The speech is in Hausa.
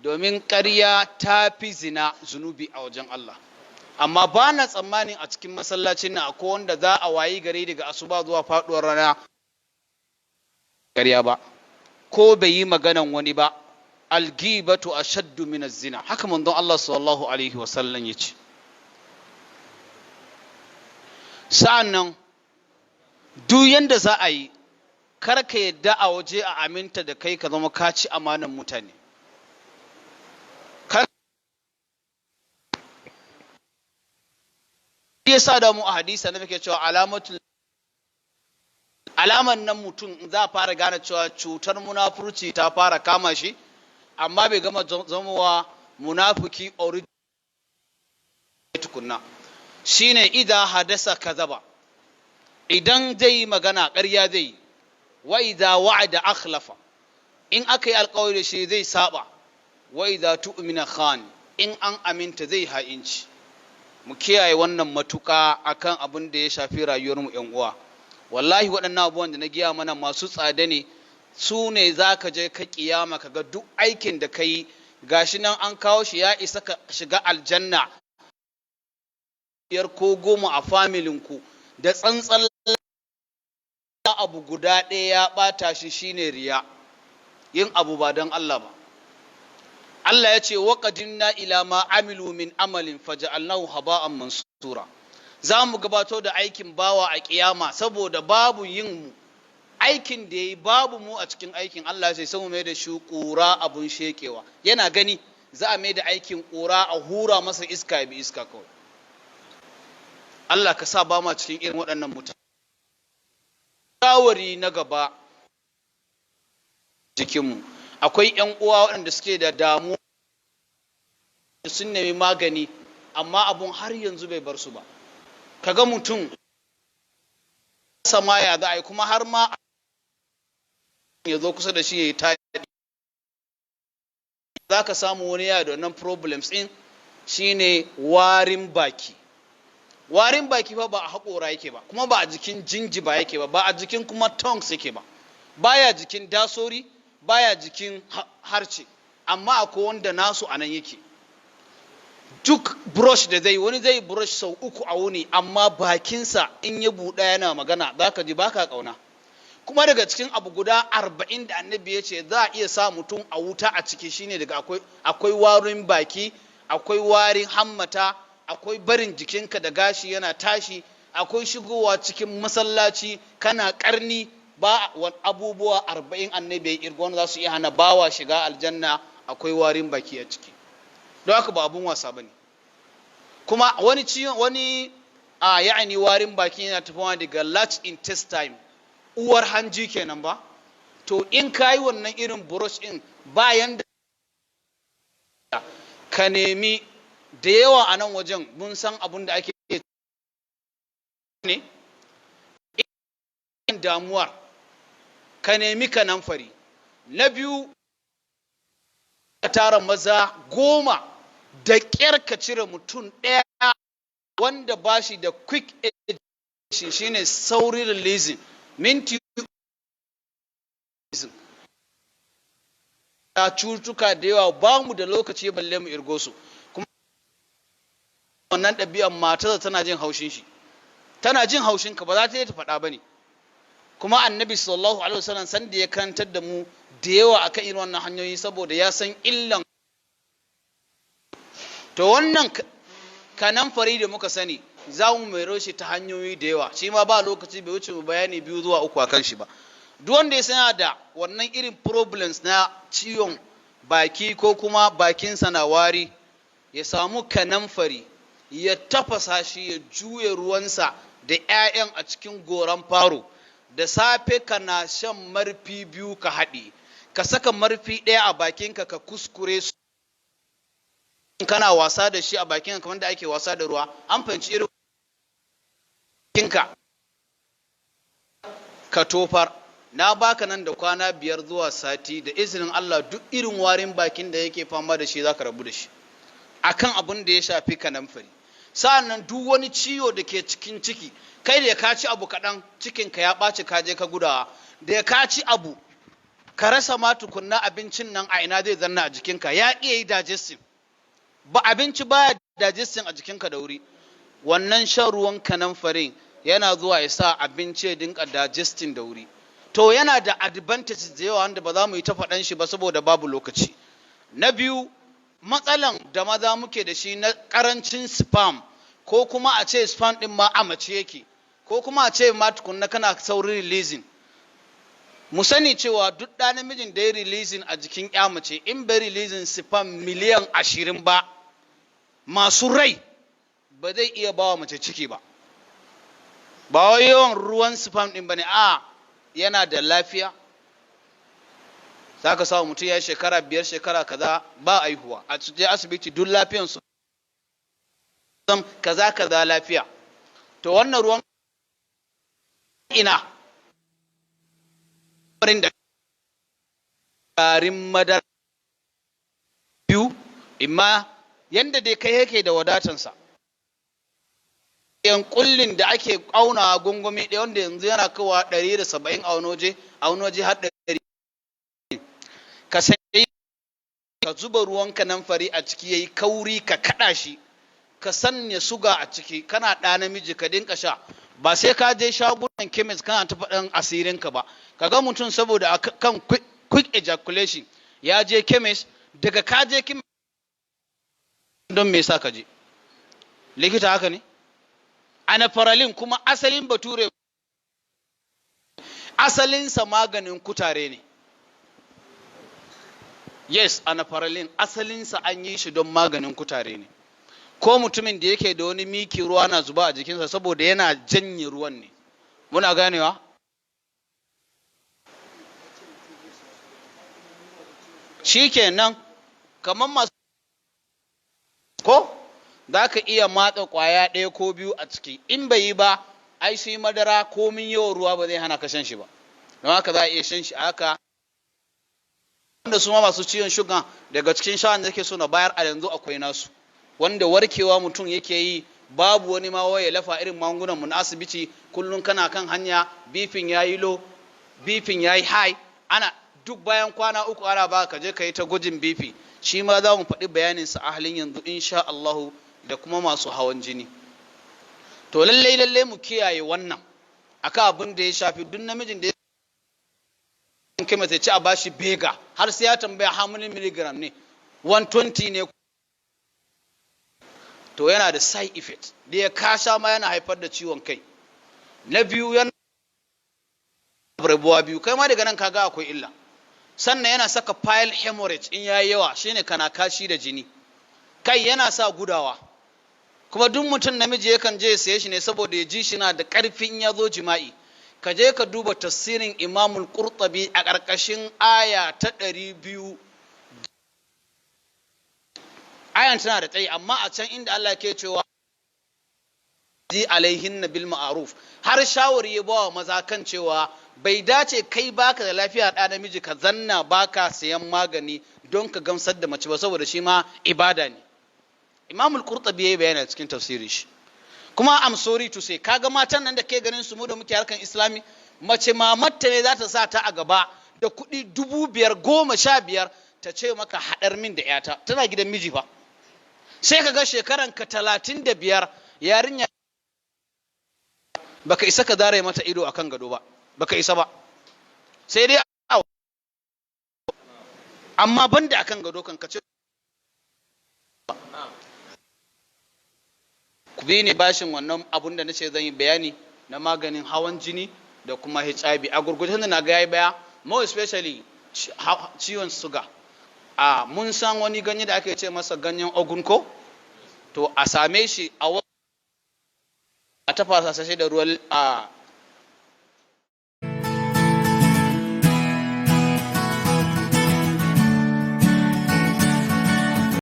domin ƙarya ta fi zina zunubi a wajen Allah. Amma ba na tsammanin a cikin masallacin na akwai wanda za a wayi gari daga asuba zuwa faɗuwar rana ƙarya ba, ko bai yi maganan wani ba. Algibatu ashaddu min az-zina, haka manzon Allah sallallahu alaihi wasallam yace. Sa'annan duk yanda za a yi, kar ka yadda a waje a aminta da kai ka zama ka ci amanan mutane. Yasa da mu a hadisa na muke cewa alaman nan mutum za a fara gane cewa cutar munafurci ta fara kama shi, amma bai gama zamowa munafiki original tukunna, shine idan hadasa kazaba, idan zai yi magana ƙarya zai yi, wa idza wa'ada akhlafa, in aka yi alƙawari da shi zai saba, wa idza tu'mina khan, in an aminta zai ha'inci. Mu kiyaye wannan matuƙa akan abin da ya shafi rayuwar mu ƴan uwa. Wallahi waɗannan abubuwan da na giya mana masu tsada ne, su ne za ka je ka kiyama ka ga duk aikin da ka yi gashi nan an kawo shi ya isa ka shiga aljanna biyar ko goma a familinku da tsantsan abu guda ɗaya ya ɓata shi shine riya, yin abu ba don Allah ba. Allah ya ce wa qadimna ila ma amilu min amalin faja'alnahu haba'an mansura. Za mu gabato da aikin bawa a kiyama saboda babu yin mu aikin da yayi babu mu a cikin aikin. Allah sai sai mu mai da shi ƙura abun shekewa, yana gani za a mai da aikin ƙura a hura masa iska ya bi iska kawai. Allah ka sa ba ma cikin irin waɗannan mutane. Shawari na gaba jikinmu, akwai ƴan uwa waɗanda suke da damuwa sun nemi magani amma abun har yanzu bai bar su ba. Kaga mutum sama ya za a yi kuma har ma ya zo kusa da shi ya yi taɗi. Za ka samu wani ya da wannan problems ɗin shine warin baki. Warin baki fa ba a haƙora yake ba, kuma ba a jikin jinjiba yake ba, ba a jikin kuma tongues yake ba, baya jikin dasori, baya jikin harce, amma akwai wanda nasu a nan yake. Duk brush da zai, wani zai brush sau 3 a wuni, amma bakinsa in ya buɗa yana magana za ka ji baka ƙauna. Kuma daga cikin abu guda 40 da annabi ya ce za a iya sa mutum a wuta a ciki shine daga akwai warin baki, akwai warin hammata, akwai barin jikinka da gashi yana tashi, akwai shigowa cikin masallaci kana karni, ba abubuwa 40 annabi ya irgo wanda za su iya hana bawa shiga aljanna, akwai warin baki a ciki. Don haka ba abun wasa bane. Kuma wani ya'ani warin baki yana tafiya daga large intestine, uwar hanji kenan ba. To in kayi wannan irin brush din bayan da ka nemi da yawa a nan wajen mun san abun da ake ne damuwar, ka nemi kanamfari. Na biyu, ka tara maza 10 da ƙyar ka cire mutum ɗaya wanda ba shi da quick edition, shine sauri releasing, minti ta cutuka da yawa ba mu da lokaci balle mu irgo su. Kuma wannan ɗabi'ar matar tana jin haushin shi, tana jin haushin ka, ba za ta yi ta faɗa ba ne. Kuma annabi sallallahu alaihi wasallam san da ya karantar da mu da yawa akan irin wannan hanyoyi saboda ya san illan. To wannan kanamfari da muka sani za mu mai roshi ta hanyoyi da yawa, shi ma ba lokaci bai wuce mu bayani 2 zuwa 3 akan shi ba. Duk wanda ya sana da wannan irin problems na ciwon baki ko kuma bakinsa na wari, ya samu kanamfari, ya tafasa shi, ya juye ruwansa da 'ya'yan a cikin goran faro. Da safe kana shan marfi 2 ka haɗe, ka saka marfi 1 a bakinka ka kuskure su, kana wasa da shi a bakinka kamar da ake wasa da ruwa, an fahimci irin bakinka ka tofar. Na baka nan da kwana 5 zuwa sati, da izinin Allah duk irin warin bakin da yake fama da shi zaka rabu da shi akan abin da ya shafi kanamfari. Sa'annan duk wani ciwo da ke cikin ciki, kai da ka ci abu kaɗan cikinka ya ɓaci ka je ka gudawa, da ka ci abu ka rasa ma tukunna abincin nan a ina zai zanna a jikinka, ya iya yi digesting, ba abinci baya digesting a jikinka da wuri. Wannan shan ruwan kanamfarin yana zuwa ya sa abinci ya dinka digesting da wuri. To yana da advantages da yawa wanda ba za mu yi ta faɗan shi ba saboda babu lokaci. Na biyu, matsalan da maza muke da shi na ƙarancin sperm, ko kuma a ce sperm ɗin ma a mace yake, ko kuma a ce ma tukunna kana saurin releasing. Mu sani cewa duk ɗa namijin da ya releasing a jikin ƴa mace, in bai releasing sperm miliyan 20 ba masu rai, ba zai iya bawa mace ciki ba. Ba wai yawan ruwan sperm ɗin ba ne, a yana da lafiya. Za ka samu mutum ya yi shekara 5 shekara kaza ba aihuwa, a je asibiti duk lafiyansu kaza kaza lafiya. To wannan ruwan ina da garin madara biyu, imma yanda dai kai yake da wadatansa, yan kullin da ake auna gungumi ɗaya wanda yanzu yana kawa 170 a wani waje har 100, ka sai ka zuba ruwan kanamfari a ciki yayi kauri, ka kada shi, ka sanya suga a ciki, kana ɗa namiji ka dinka sha. Ba sai ka je shagunan chemist kana ta faɗan asirinka ba. Kaga mutum saboda kan quick ejaculation ya je chemist, daga ka je chemist don me yasa ka je likita? Haka ne. Anaparalin kuma asalin bature, asalinsa maganin kutare ne. Yes, anaparalin asalinsa an yi shi don maganin kutare ne. Ko mutumin da yake da wani miki ruwa na zuba a jikinsa saboda yana janye ruwan ne. Muna ganewa? Shi kenan, kamar masu ko za ka iya matsa ƙwaya 1 ko 2 a ciki, in bai yi ba, ai shi madara komin yawan ruwa ba zai hana ka shan shi ba, don haka za a iya shan shi haka. Wanda su ma masu ciwon shuga, daga cikin sha'an da ke so na bayar a yanzu akwai nasu, wanda warkewa mutum yake yi, babu wani ma waye lafa irin magungunan mu na asibiti. Kullum kana kan hanya, bifin yayi low, bifin yayi high, ana duk bayan kwana 3 ana ba ka je ka yi ta gwajin bifi. Shi ma za mu faɗi bayanin sa a halin yanzu insha Allah, da kuma masu hawan jini. To lallai mu kiyaye wannan akan abin da ya shafi duk namijin da ya kema sai ci a bashi bega, har sai ya tambaya how many milligram ne, 120 ne. To yana da side effect da ya kasha ma yana haifar da ciwon kai. Na biyu, yana rabuwa biyu, kai ma daga nan kaga akwai illa. Sannan yana saka pile hemorrhage in yayi yawa, shine kana kashi da jini. Kai yana sa gudawa, kuma duk mutum namiji yakan je ya saye shi ne saboda ya ji shi na da ƙarfin ya zo jima'i. Ka je ka duba tafsirin Imamul Qurtubi a ƙarƙashin aya ta 200. Ayan tana da tsayi, amma a can inda Allah ke cewa ji alaihinna bil ma'ruf, har shawari ya bawa maza kan cewa bai dace kai baka da lafiya da namiji ka zanna baka sayan magani don ka gamsar da mace ba, saboda shi ma ibada ne. Imamul Qurtubi yayi bayani cikin tafsirin shi. Kuma I'm sorry to say, kaga matan nan da ke ganin su mu da muke harkan Islami, mace mamatta ne za ta sa ta a gaba da kuɗi 5,000 15,000 ta ce maka haɗar min da ƴata, tana gidan miji fa. Sai ka ga shekaran ka 35, yarinya baka isa ka zare mata ido akan gado ba, baka isa ba, sai dai amma banda akan gado kan ka ce ku bi ne bashin wannan abun da nace zan yi bayani na maganin hawan jini da kuma HIV a gurgurtan da na ga yayi baya, more especially ciwon suga. Mun san wani ganye da ake ce masa ganyen ogunko, to a same shi a tafasa sai da ruwan